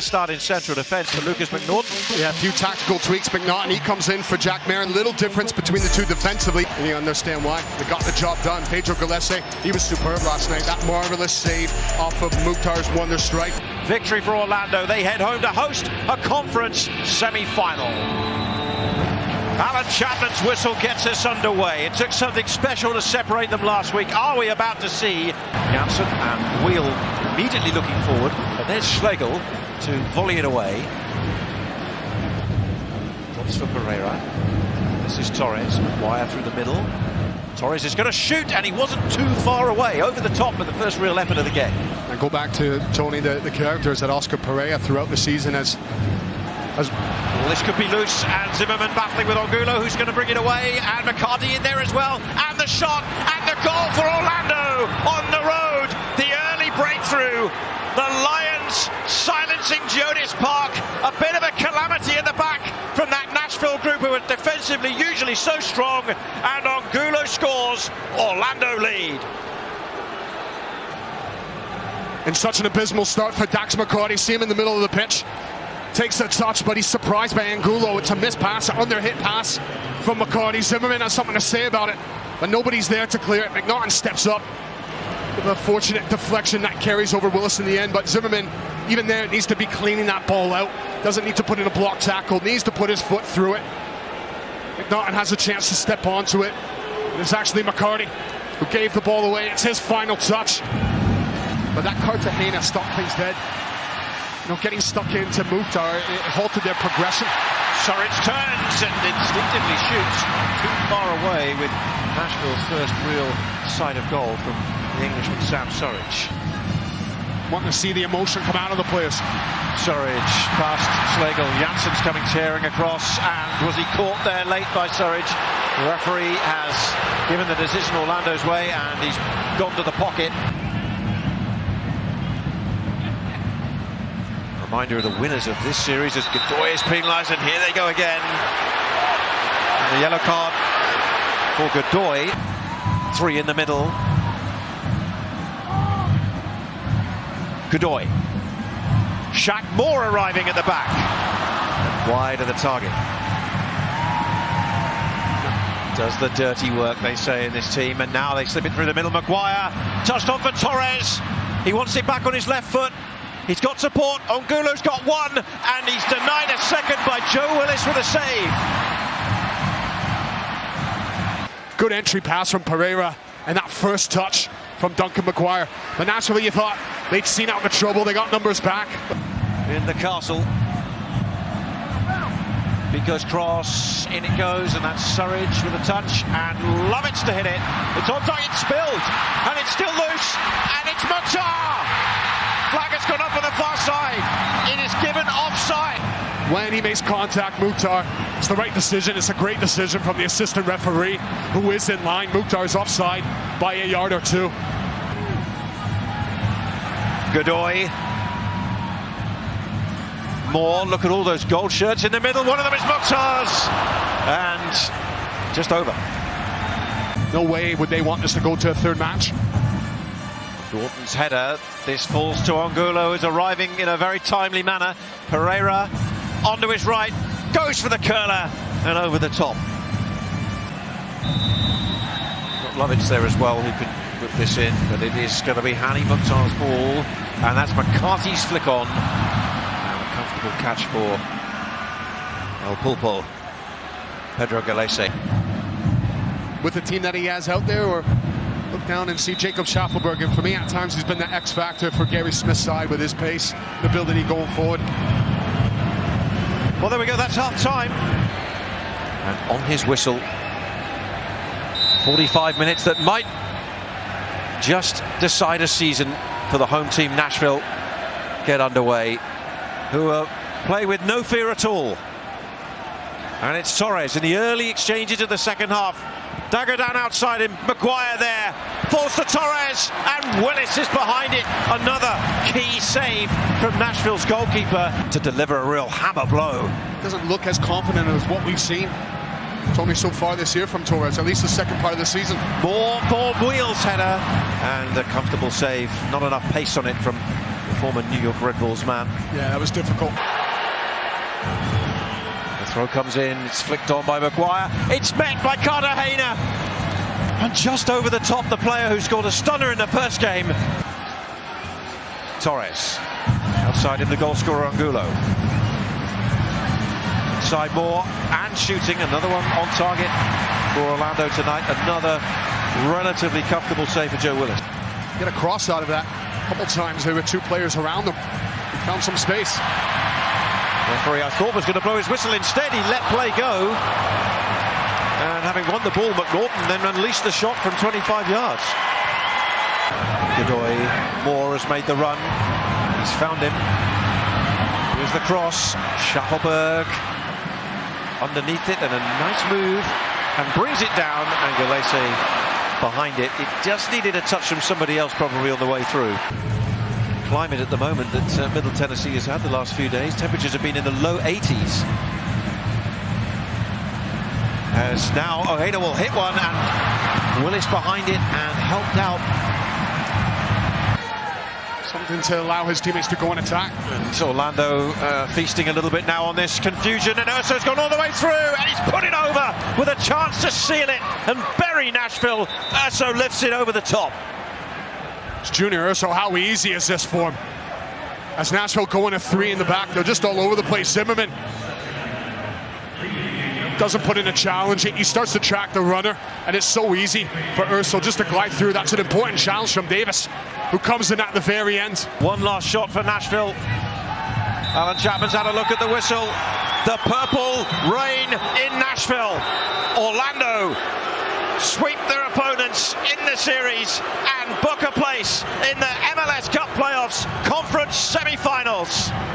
Start in central defence for Lucas McNaughton. Yeah, a few tactical tweaks. McNaughton, he comes in for Jack Marin. Little difference between the two defensively. And you understand why. They got the job done. Pedro Gallese, he was superb last night. That marvellous save off of Mukhtar's wonder strike. Victory for Orlando. They head home to host a conference semi-final. Alan Chapman's whistle gets us underway. It took something special to separate them last week. Are we about to see Janssen and Wheel immediately looking forward? But there's Schlegel to volley it away. Drops for Pereira. This is Torres. Wire through the middle. Torres is going to shoot, and he wasn't too far away. Over the top with the first real effort of the game. And go back to Tony, the characters that Oscar Pereira throughout the season as well, this could be loose, and Zimmerman battling with Angulo, who's going to bring it away, and McCarthy in there as well, and the shot, and the goal for Orlando on the road. The early breakthrough. The Lions silencing Jonas Park. A bit of a calamity in the back from that Nashville group who are defensively usually so strong, and Angulo scores. Orlando lead. And such an abysmal start for Dax McCarty. See him in the middle of the pitch. Takes a touch, but he's surprised by Angulo. It's a missed pass, an under-hit pass from McCarty. Zimmerman has something to say about it, but nobody's there to clear it. McNaughton steps up with a fortunate deflection that carries over Willis in the end, but Zimmerman, even there, needs to be cleaning that ball out. Doesn't need to put in a block tackle, needs to put his foot through it. McNaughton has a chance to step onto it. It's actually McCarty who gave the ball away. It's his final touch. But that Cartagena stopped things dead. You know, getting stuck into Mukhtar, it halted their progression. Suric turns and instinctively shoots too far away with Nashville's first real sight of goal from the Englishman Sam Suric. Wanting to see the emotion come out of the players. Suric past Schlegel. Janssen's coming tearing across, and was he caught there late by Suric? The referee has given the decision Orlando's way, and he's gone to the pocket. Reminder of the winners of this series as Godoy is penalised, and here they go again. And the yellow card for Godoy. 3 in the middle. Godoy. Shaq Moore arriving at the back. And wide of the target. Does the dirty work, they say, in this team, and now they slip it through the middle. Maguire touched on for Torres. He wants it back on his left foot. He's got support. Angulo's got one, and he's denied a second by Joe Willis with a save. Good entry pass from Pereira, and that first touch from Duncan Maguire. But naturally, you thought they'd seen out the trouble. They got numbers back. In the castle. Because cross, in it goes, and that's Suric with a touch, and Lovitz to hit it. It's on target, it's spilled, and it's still loose, and it's Mukhtar! Flag has gone up on the far side. It is given offside. When he makes contact, Mukhtar, it's the right decision. It's a great decision from the assistant referee, who is in line. Mukhtar is offside by a yard or two. Godoy. Moore, look at all those gold shirts in the middle. One of them is Mukhtar's. And just over. No way would they want this to go to a third match. Dorton's header, this falls to Angulo, who's arriving in a very timely manner. Pereira onto his right, goes for the curler, and over the top. Got Lovitz there as well, who can whip this in, but it is going to be Hani Mukhtar's ball, and that's McCarthy's flick on. And a comfortable catch for El Pulpo, Pedro Gallese. With the team that he has out there, or look down and see Jacob Schaffelberg, and for me at times he's been the X factor for Gary Smith's side with his pace, the ability going forward. Well, there we go, that's half time. And on his whistle, 45 minutes that might just decide a season for the home team Nashville get underway, who play with no fear at all. And it's Torres in the early exchanges of the second half. Dagger down outside him, Maguire there, falls to Torres, and Willis is behind it. Another key save from Nashville's goalkeeper to deliver a real hammer blow. Doesn't look as confident as what we've seen. It's only so far this year from Torres, at least the second part of the season. More Wheels header, and a comfortable save. Not enough pace on it from former New York Red Bulls man. Yeah, that was difficult. The throw comes in, it's flicked on by Maguire. It's met by Cartagena. And just over the top, the player who scored a stunner in the first game. Torres. Outside him, the goal scorer, Angulo. Inside Moore, and shooting. Another one on target for Orlando tonight. Another relatively comfortable save for Joe Willis. Get a cross out of that. A couple times there were two players around him. He found some space. Referee, I thought, was going to blow his whistle. Instead, he let play go. And having won the ball, McNaughton then unleashed the shot from 25 yards. Godoy, Moore has made the run. He's found him. Here's the cross. Schaffelberg underneath it, and a nice move, and brings it down, and Galese behind it. It just needed a touch from somebody else probably on the way through. Climate at the moment that Middle Tennessee has had the last few days. Temperatures have been in the low 80s. As now Ojeda will hit one, and Willis behind it and helped out. Something to allow his teammates to go and attack. And Orlando feasting a little bit now on this confusion, and Urso's gone all the way through, and he's put it over with a chance to seal it and bury Nashville. Urso lifts it over the top. It's Junior Urso. How easy is this for him? As Nashville going to three in the back, they're just all over the place. Zimmerman doesn't put in a challenge. He starts to track the runner, and it's so easy for Urso just to glide through. That's an important challenge from Davis, who comes in at the very end. One last shot for Nashville. Alan Chapman's had a look at the whistle. The purple rain in Nashville. Orlando sweep their opponents in the series and book a place in the MLS Cup Playoffs Conference Semifinals.